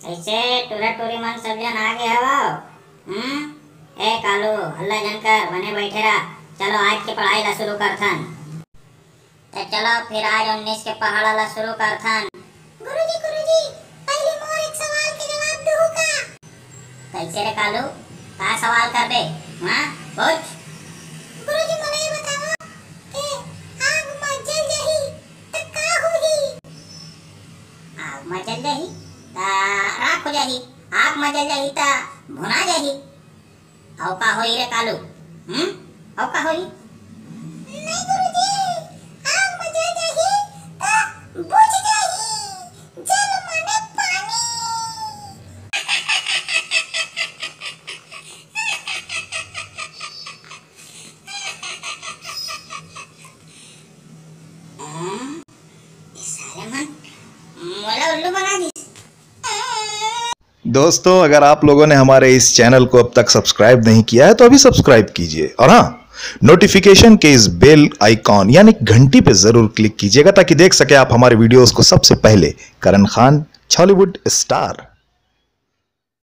कैसे टूरा टूरी मन सब जन आगे हवा। ए कालू हल्ला जनकर बने बैठे रहा। चलो आज की पढ़ाई ला शुरू करथन। तो चलो फिर आज 19 के पहाड़ा ला शुरू करथन। गुरुजी पहले मोर एक सवाल के जवाब दो का। कैसे रे कालू का सवाल कर दे। हां पूछ। गुरुजी મને ये बताओ कि आग में जल जाही तो का होही। आग में जल जाही ता राख हो जाही। आग में जल जाही ता भुना जाही। औ का होई रे कालू। औ का होई। नहीं गुरुजी आग में जल जाही ता बुझ जाही। जल माने पानी। दोस्तों, अगर आप लोगों ने हमारे इस चैनल को अब तक सब्सक्राइब नहीं किया है तो अभी सब्सक्राइब कीजिए और हाँ, नोटिफिकेशन के इस बेल आइकॉन यानी घंटी पे जरूर क्लिक कीजिएगा ताकि देख सके आप हमारे वीडियोस को सबसे पहले। करण खान, बॉलीवुड स्टार।